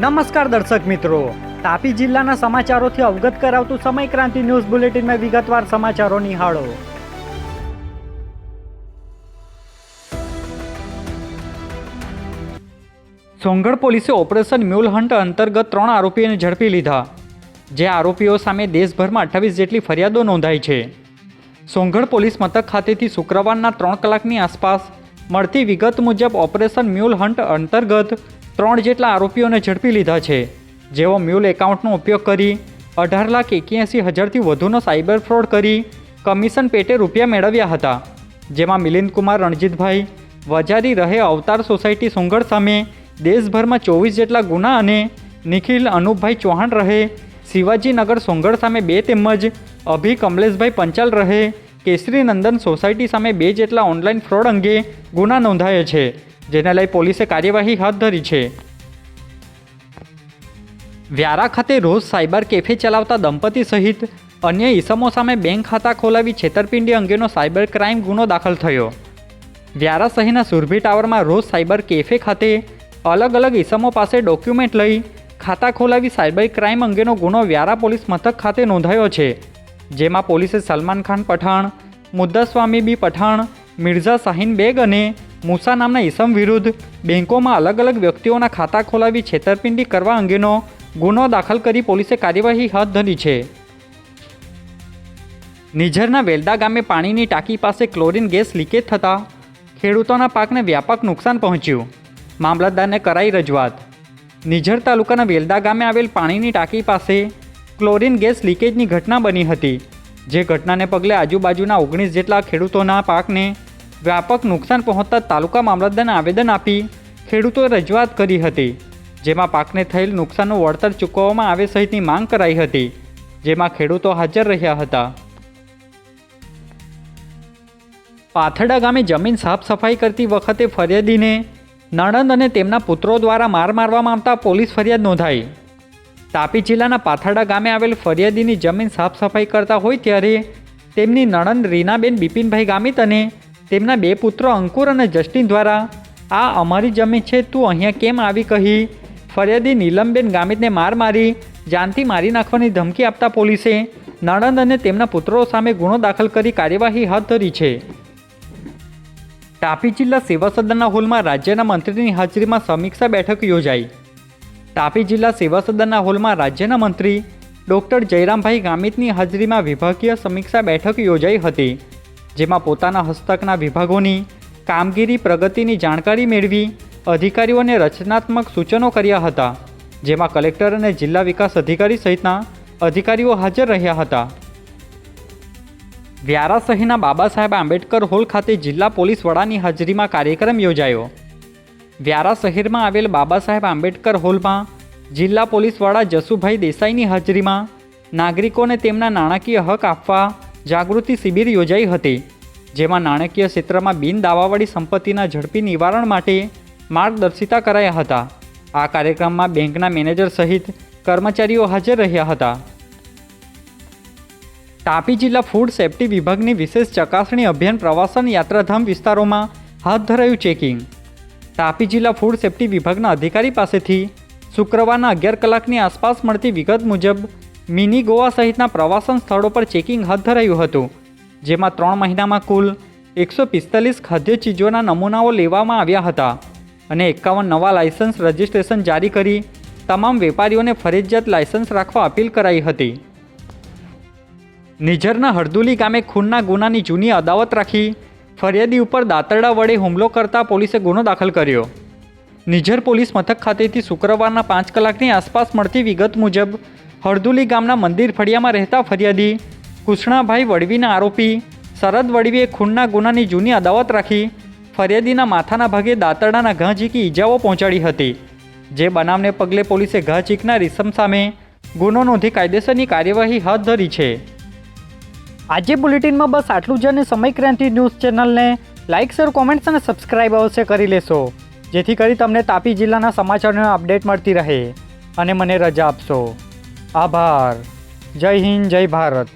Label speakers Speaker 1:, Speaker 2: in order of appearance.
Speaker 1: નમસ્કાર દર્શક મિત્રો, તાપી જિલ્લાના સમાચારોથી અવગત કરાવતું સમય ક્રાંતિ ન્યૂઝ બુલેટિનમાં વિગતવાર સમાચારો નિહાળો। સોંગઢ પોલીસે ઓપરેશન મ્યુલ હન્ટ અંતર્ગત 3 આરોપીઓને ઝડપી લીધા, જે આરોપીઓ સામે દેશભરમાં 28 જેટલી ફરિયાદો નોંધાઈ છે। સોંગઢ પોલીસ મથક ખાતેથી શુક્રવારના 3 કલાકની આસપાસ મળતી વિગત મુજબ ઓપરેશન મ્યુલ હન્ટ અંતર્ગત 3 જેટલા આરોપીઓને ઝડપી લીધા છે, જેઓ મ્યુલ એકાઉન્ટનો ઉપયોગ કરી 18,81,000થી વધુનો સાયબર ફ્રોડ કરી કમિશન પેટે રૂપિયા મેળવ્યા હતા। જેમાં મિલિંદ કુમાર રણજીતભાઈ વજારી રહે અવતાર સોસાયટી સોંગઢ સામે દેશભરમાં 24 જેટલા ગુના અને નિખિલ અનુપભાઈ ચૌહાણ રહે શિવાજીનગર સોંગઢ સામે 2 તેમજ અભી કમલેશભાઈ પંચાલ રહે કેસરી નંદન સોસાયટી સામે 2 જેટલા ઓનલાઈન ફ્રોડ અંગે ગુના નોંધાયા છે, જેને લઈ પોલીસે કાર્યવાહી હાથ ધરી છે। વ્યારા ખાતે રોજ સાયબર કેફે ચલાવતા દંપતી સહિત અન્ય ઈસમો સામે બેંક ખાતા ખોલાવી છેતરપિંડી અંગેનો સાયબર ક્રાઇમ ગુનો દાખલ થયો। વ્યારા શહેરના સુરભી ટાવરમાં રોજ સાયબર કેફે ખાતે અલગ અલગ ઈસમો પાસે ડોક્યુમેન્ટ લઈ ખાતા ખોલાવી સાયબર ક્રાઇમ અંગેનો ગુનો વ્યારા પોલીસ મથક ખાતે નોંધાયો છે, જેમાં પોલીસે સલમાન ખાન પઠાણ, મુદ્દાસ્વામી બી પઠાણ, મિર્ઝા શાહીન બેગ અને મૂસા નામના ઈસમ વિરુદ્ધ બેંકોમાં અલગ અલગ વ્યક્તિઓના ખાતા ખોલાવી છેતરપિંડી કરવા અંગેનો ગુનો દાખલ કરી પોલીસે કાર્યવાહી હાથ ધરી છે। નિઝરના વેલદા ગામે પાણીની ટાંકી પાસે ક્લોરીન ગેસ લીકેજ થતાં ખેડૂતોના પાકને વ્યાપક નુકસાન પહોંચ્યું। મામલતદારને કરાઈ રજૂઆત। નિઝર તાલુકાના વેલદા ગામે આવેલ પાણીની ટાંકી પાસે ક્લોરીન ગેસ લીકેજની ઘટના બની હતી, જે ઘટનાને પગલે આજુબાજુના 19 જેટલા ખેડૂતોના પાકને વ્યાપક નુકસાન પહોંચતા તાલુકા મામલતદારને આવેદન આપી ખેડૂતોએ રજૂઆત કરી હતી, જેમાં પાકને થયેલ નુકસાનનું વળતર ચૂકવવામાં આવે સહિતની માંગ કરાઈ હતી, જેમાં ખેડૂતો હાજર રહ્યા હતા। પાથરડા ગામે જમીન સાફ સફાઈ કરતી વખતે ફરિયાદીને નણંદ અને તેમના પુત્રો દ્વારા માર મારવામાં આવતા પોલીસ ફરિયાદ નોંધાઈ। તાપી જિલ્લાના પાથરડા ગામે આવેલ ફરિયાદીની જમીન સાફ સફાઈ કરતા હોય ત્યારે તેમની નણંદ રીનાબેન બિપિનભાઈ ગામિત અને તેમના 2 પુત્રો અંકુર અને જસ્ટિન દ્વારા આ અમારી જમીન છે, તું અહીંયા કેમ આવી કહી ફરિયાદી નીલમબેન ગામિતને માર મારી જાનથી મારી નાખવાની ધમકી આપતા પોલીસે નણંદ અને તેમના પુત્રો સામે ગુનો દાખલ કરી કાર્યવાહી હાથ ધરી છે। તાપી જિલ્લા સેવા સદનના હોલમાં રાજ્યના મંત્રીની હાજરીમાં સમીક્ષા બેઠક યોજાઈ। તાપી જિલ્લા સેવા સદનના હોલમાં રાજ્યના મંત્રી ડૉક્ટર જયરામભાઈ ગામિતની હાજરીમાં વિભાગીય સમીક્ષા બેઠક યોજાઈ હતી, જેમાં પોતાના હસ્તકના વિભાગોની કામગીરી પ્રગતિની જાણકારી મેળવી અધિકારીઓને રચનાત્મક સૂચનો કર્યા હતા, જેમાં કલેક્ટર અને જિલ્લા વિકાસ અધિકારી સહિતના અધિકારીઓ હાજર રહ્યા હતા। વ્યારા શહેરના બાબા સાહેબ આંબેડકર હોલ ખાતે જિલ્લા પોલીસ વડાની હાજરીમાં કાર્યક્રમ યોજાયો। વ્યારા શહેરમાં આવેલ બાબા સાહેબ આંબેડકર હોલમાં જિલ્લા પોલીસ વડા જસુભાઈ દેસાઈની હાજરીમાં નાગરિકોને તેમના નાણાકીય હક આપવા જાગૃતિ શિબિર યોજાઈ હતી, જેમાં નાણાકીય ક્ષેત્રમાં બિન દાવાવાળી સંપત્તિના ઝડપી નિવારણ માટે માર્ગદર્શિતા કરાયા હતા। આ કાર્યક્રમમાં બેંકના મેનેજર સહિત કર્મચારીઓ હાજર રહ્યા હતા। તાપી જિલ્લા ફૂડ સેફ્ટી વિભાગની વિશેષ ચકાસણી અભિયાન પ્રવાસન યાત્રાધામ વિસ્તારોમાં હાથ ધરાયું ચેકિંગ। તાપી જિલ્લા ફૂડ સેફ્ટી વિભાગના અધિકારી પાસેથી શુક્રવારના 11 કલાકની આસપાસ મળતી વિગત મુજબ મિની ગોવા સહિતના પ્રવાસન સ્થળો પર ચેકિંગ હાથ ધરાયું હતું, જેમાં 3 મહિનામાં કુલ 145 ખાદ્ય ચીજોના નમૂનાઓ લેવામાં આવ્યા હતા અને 51 નવા લાયસન્સ રજિસ્ટ્રેશન જારી કરી તમામ વેપારીઓને ફરજિયાત લાયસન્સ રાખવા અપીલ કરાઈ હતી। નિઝરના હરદુલી ગામે ખૂનના ગુનાની જૂની અદાવત રાખી ફરિયાદી ઉપર દાતરડા વડે હુમલો કરતા પોલીસે ગુનો દાખલ કર્યો। નિઝર પોલીસ મથક ખાતેથી શુક્રવારના 5 કલાકની આસપાસ મળતી વિગત મુજબ હરદુલી ગામના મંદિર ફળિયામાં રહેતા ફરિયાદી કૃષ્ણાભાઈ વડવીના આરોપી શરદ વડવીએ ખૂનના ગુનાની જૂની અદાવત રાખી ફરિયાદીના માથાના ભાગે દાતરડાના ઘા ઝીકી ઈજાઓ પહોંચાડી હતી, જે બનાવને પગલે પોલીસે ઘા ઝીકનાર ઇસમ સામે ગુનો નોંધી કાયદેસરની કાર્યવાહી હાથ ધરી છે। આજે બુલેટિનમાં બસ આટલું જ અને સમય ક્રાંતિ ન્યૂઝ ચેનલને લાઇક, શેર, કોમેન્ટ્સ અને સબસ્ક્રાઇબ અવશ્ય કરી લેશો, જેથી કરી તમને તાપી જિલ્લાના સમાચારોની અપડેટ મળતી રહે અને મને રજા આપશો। આભાર। જય હિન્દ, જય ભારત।